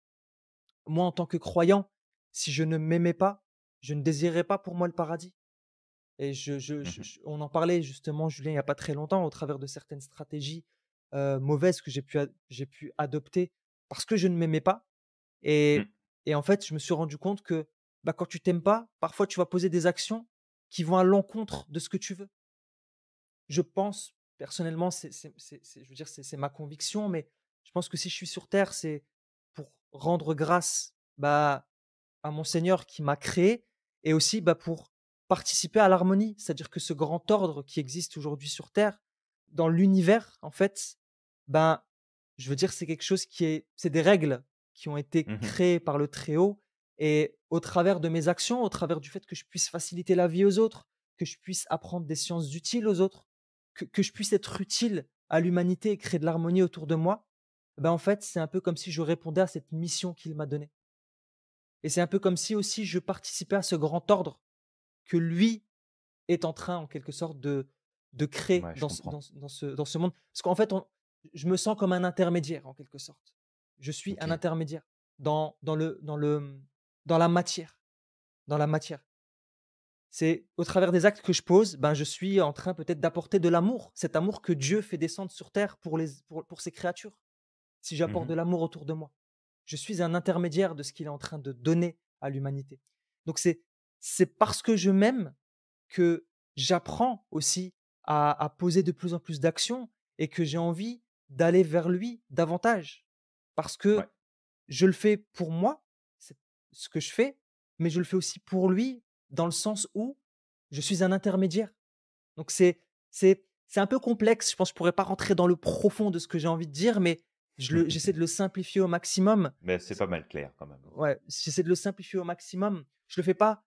Moi, en tant que croyant, si je ne m'aimais pas, je ne désirerais pas pour moi le paradis. Et Mmh. on en parlait justement, Julien, il n'y a pas très longtemps, au travers de certaines stratégies mauvaises que j'ai pu adopter parce que je ne m'aimais pas. Mmh. Et en fait, je me suis rendu compte que bah, quand tu t'aimes pas, parfois tu vas poser des actions qui vont à l'encontre de ce que tu veux. Je pense, personnellement, je veux dire, c'est ma conviction, mais je pense que si je suis sur Terre, c'est pour rendre grâce bah, à mon Seigneur qui m'a créé et aussi bah, pour participer à l'harmonie. C'est-à-dire que ce grand ordre qui existe aujourd'hui sur Terre, dans l'univers, en fait, ben, je veux dire, c'est quelque chose c'est des règles qui ont été Mmh. créées par le Très-Haut et au travers de mes actions, au travers du fait que je puisse faciliter la vie aux autres, que je puisse apprendre des sciences utiles aux autres, que je puisse être utile à l'humanité et créer de l'harmonie autour de moi, ben, en fait, c'est un peu comme si je répondais à cette mission qu'il m'a donnée. Et c'est un peu comme si aussi je participais à ce grand ordre que lui est en train, en quelque sorte, de créer Ouais, je comprends. dans ce monde. Parce qu'en fait, je me sens comme un intermédiaire, en quelque sorte. Je suis un OK. intermédiaire dans la matière. Dans la matière. C'est au travers des actes que je pose, ben, je suis en train peut-être d'apporter de l'amour, cet amour que Dieu fait descendre sur terre pour ses créatures. Si j'apporte Mmh. de l'amour autour de moi, je suis un intermédiaire de ce qu'il est en train de donner à l'humanité. Donc c'est parce que je m'aime que j'apprends aussi à poser de plus en plus d'actions et que j'ai envie d'aller vers lui davantage. Parce Ouais. que je le fais pour moi, c'est ce que je fais, mais je le fais aussi pour lui dans le sens où je suis un intermédiaire. Donc c'est un peu complexe, je pense que je pourrais pas rentrer dans le profond de ce que j'ai envie de dire, mais j'essaie de le simplifier au maximum. Mais c'est pas mal clair quand même. Ouais, j'essaie de le simplifier au maximum. Je le fais pas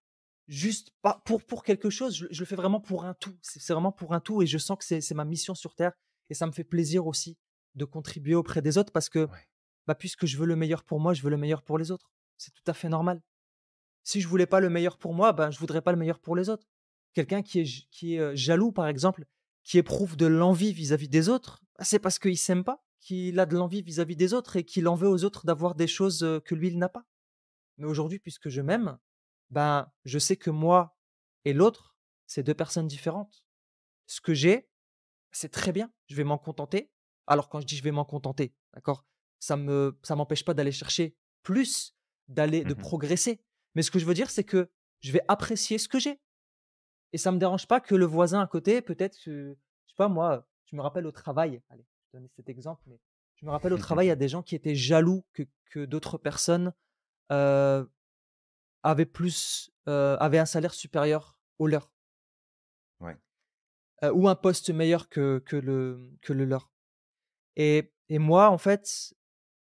juste pas pour quelque chose, je le fais vraiment pour un tout. C'est vraiment pour un tout et je sens que c'est ma mission sur terre et ça me fait plaisir aussi de contribuer auprès des autres parce que, Ouais. bah, puisque je veux le meilleur pour moi, je veux le meilleur pour les autres. C'est tout à fait normal. Si je voulais pas le meilleur pour moi, ben, je voudrais pas le meilleur pour les autres. Quelqu'un qui est jaloux, par exemple, qui éprouve de l'envie vis-à-vis des autres, bah, c'est parce qu'il s'aime pas, qu'il a de l'envie vis-à-vis des autres et qu'il en veut aux autres d'avoir des choses, que lui, il n'a pas. Mais aujourd'hui, puisque je m'aime, ben, je sais que moi et l'autre, c'est 2 personnes différentes. Ce que j'ai, c'est très bien, je vais m'en contenter. Alors quand je dis: «Je vais m'en contenter», d'accord? Ça m'empêche pas d'aller chercher plus, de Mmh. progresser. Mais ce que je veux dire, c'est que je vais apprécier ce que j'ai et ça me dérange pas que le voisin à côté, peut-être que, je sais pas moi, je me rappelle au travail, allez, je vais donner cet exemple, mais je me rappelle au travail, il y a des gens qui étaient jaloux que d'autres personnes, heu, avaient un salaire supérieur au leur, Ouais. ou un poste meilleur que le leur et moi, en fait,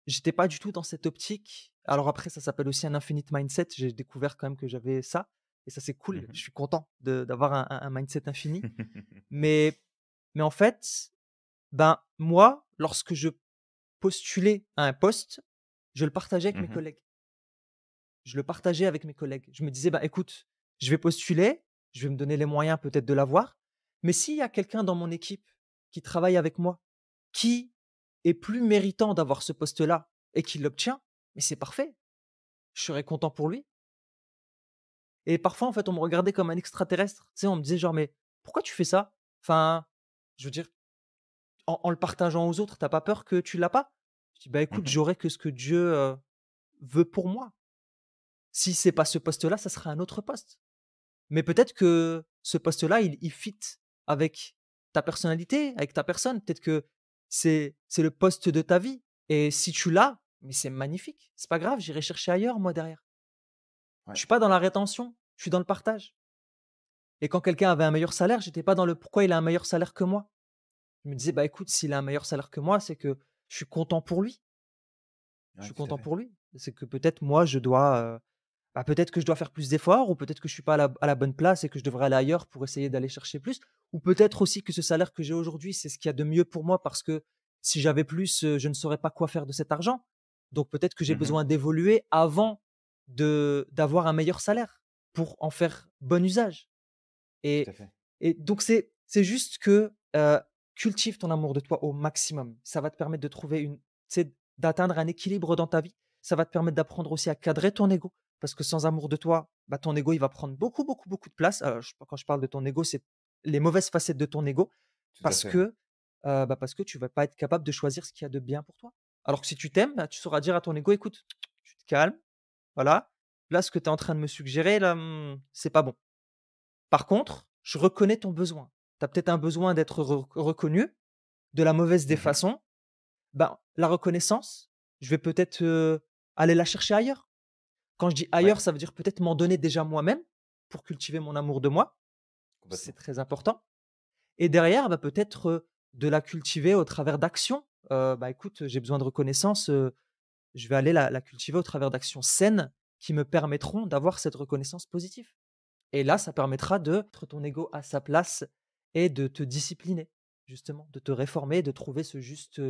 j'étais pas du tout dans cette optique. Alors après, ça s'appelle aussi un infinite mindset. J'ai découvert quand même que j'avais ça et ça, c'est cool. Mmh. Je suis content d'avoir un mindset infini. Mais, mais en fait, ben, moi, lorsque je postulais à un poste, je le partageais avec mes Mmh. collègues. Je le partageais avec mes collègues. Je me disais, bah, écoute, je vais postuler, je vais me donner les moyens peut-être de l'avoir. Mais s'il y a quelqu'un dans mon équipe qui travaille avec moi, qui est plus méritant d'avoir ce poste-là et qui l'obtient, mais c'est parfait. Je serais content pour lui. Et parfois, en fait, on me regardait comme un extraterrestre. Tu sais, on me disait genre, mais pourquoi tu fais ça? Enfin, je veux dire, en le partageant aux autres, t'as pas peur que tu l'as pas? Je dis, bah écoute, Mmh. j'aurai que ce que Dieu veut pour moi. Si c'est pas ce poste-là, ça sera un autre poste. Mais peut-être que ce poste-là, il fit avec ta personnalité, avec ta personne. Peut-être que c'est le poste de ta vie. Et si tu l'as, mais c'est magnifique. C'est pas grave, j'irai chercher ailleurs, moi, derrière. Je Ouais, suis pas dans la rétention, je suis dans le partage. Et quand quelqu'un avait un meilleur salaire, j'étais pas dans le pourquoi il a un meilleur salaire que moi. Je me disais: «Bah, écoute, s'il a un meilleur salaire que moi, c'est que je suis content pour lui. Je ouais, suis tout à content fait. pour lui. C'est que peut-être moi je dois, bah, peut-être que je dois faire plus d'efforts ou peut-être que je suis pas à la bonne place et que je devrais aller ailleurs pour essayer d'aller chercher plus. Ou peut-être aussi que ce salaire que j'ai aujourd'hui, c'est ce qu'il y a de mieux pour moi parce que si j'avais plus, je ne saurais pas quoi faire de cet argent. Donc peut-être que j'ai Mmh. besoin d'évoluer avant de d'avoir un meilleur salaire pour en faire bon usage. Tout Et à fait. et donc c'est juste que, cultive ton amour de toi au maximum. Ça va te permettre de trouver une tu sais, d'atteindre un équilibre dans ta vie. Ça va te permettre d'apprendre aussi à cadrer ton ego parce que sans amour de toi, bah, ton ego, il va prendre beaucoup, beaucoup, beaucoup de place. Quand je parle de ton ego, c'est les mauvaises facettes de ton ego Tout à parce fait, ouais. que, parce que tu vas pas être capable de choisir ce qu'il y a de bien pour toi. Alors que si tu t'aimes, bah, tu sauras dire à ton ego: «Écoute, tu te calmes, voilà. Là, ce que tu es en train de me suggérer là, c'est pas bon. Par contre, je reconnais ton besoin. Tu as peut-être un besoin d'être reconnu de la mauvaise des Mmh. façons. Ben, la reconnaissance, je vais peut-être, aller la chercher ailleurs. Quand je dis Ouais, ailleurs, ça veut dire peut-être m'en donner déjà moi-même pour cultiver mon amour de moi, c'est complètement. très important et derrière, bah, peut-être, de la cultiver au travers d'actions. Bah, écoute, j'ai besoin de reconnaissance, je vais aller la cultiver au travers d'actions saines qui me permettront d'avoir cette reconnaissance positive. Et là, ça permettra de mettre ton ego à sa place et de te discipliner, justement, de te réformer, de trouver ce juste,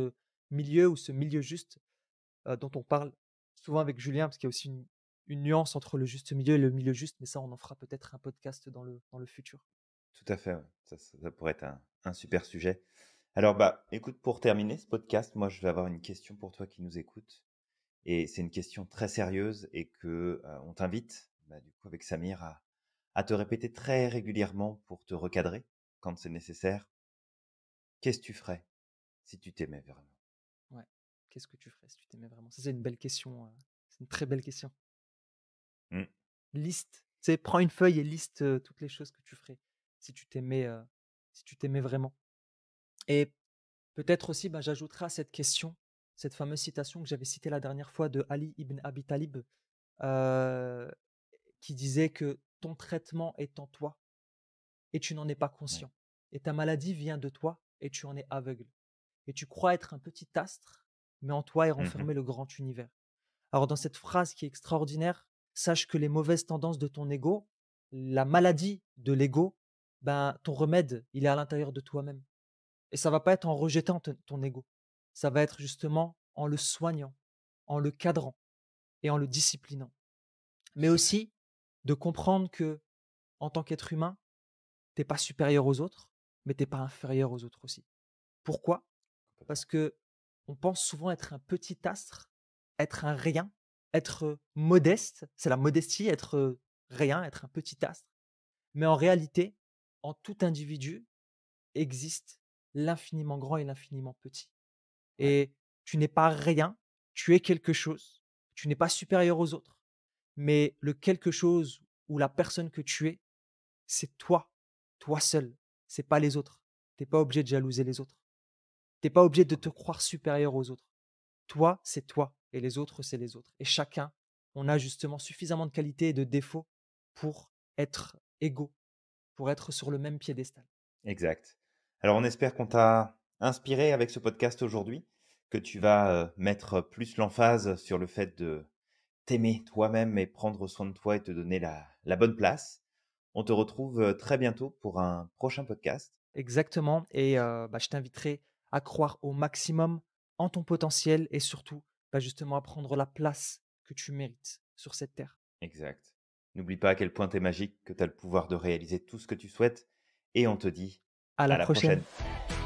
milieu ou ce milieu juste, dont on parle souvent avec Julien, parce qu'il y a aussi une nuance entre le juste milieu et le milieu juste, mais ça, on en fera peut-être un podcast dans le futur. Tout à fait, ouais. Ça pourrait être un super sujet. Alors, bah, écoute, pour terminer ce podcast, moi, je vais avoir une question pour toi qui nous écoute. Et c'est une question très sérieuse et que on t'invite, bah, du coup, avec Samir, à te répéter très régulièrement pour te recadrer quand c'est nécessaire. Qu'est-ce que tu ferais si tu t'aimais vraiment? Ouais. Qu'est-ce que tu ferais si tu t'aimais vraiment? Ça, c'est une belle question, c'est une très belle question. Mmh, Liste, tu sais, prends une feuille et liste, toutes les choses que tu ferais si tu t'aimais, si tu t'aimais vraiment et peut-être aussi, bah, j'ajouterai à cette question, cette fameuse citation que j'avais citée la dernière fois de Ali ibn Abi Talib, heu, qui disait que ton traitement est en toi et tu n'en es pas ouais. conscient et ta maladie vient de toi et tu en es aveugle et tu crois être un petit astre, mais en toi est Mmh. renfermé le grand univers. Alors dans cette phrase qui est extraordinaire, sache que les mauvaises tendances de ton ego, la maladie de l'ego, ben, ton remède, il est à l'intérieur de toi-même. Et ça va pas être en rejetant ton ego. Ça va être justement en le soignant, en le cadrant et en le disciplinant. Mais Tout à fait. aussi de comprendre que, en tant qu'être humain, t'es pas supérieur aux autres, mais t'es pas inférieur aux autres aussi. Pourquoi? Complètement. Parce que on pense souvent être un petit astre, être un rien, être modeste, c'est la modestie, être rien, être un petit astre. Mais en réalité, en tout individu existe l'infiniment grand et l'infiniment petit. Ouais, Et tu n'es pas rien, tu es quelque chose. Tu n'es pas supérieur aux autres, mais le quelque chose ou la personne que tu es, c'est toi, toi seul. C'est pas les autres. T'es pas obligé de jalouser les autres. T'es pas obligé de te complètement. croire supérieur aux autres. Toi, c'est toi et les autres, c'est les autres. Et chacun, on a justement suffisamment de qualités et de défauts pour être égaux, pour être sur le même piédestal. Exact. Alors, on espère qu'on t'a inspiré avec ce podcast aujourd'hui, que tu vas, mettre plus l'emphase sur le fait de t'aimer toi-même et prendre soin de toi et te donner la bonne place. On te retrouve, très bientôt pour un prochain podcast. Exactement. Et bah, je t'inviterai à croire au maximum en ton potentiel et surtout, bah, justement, à prendre la place que tu mérites sur cette terre. Exact. N'oublie pas à quel point tu es magique, que tu as le pouvoir de réaliser tout ce que tu souhaites et on te dit À à la la prochaine. prochaine.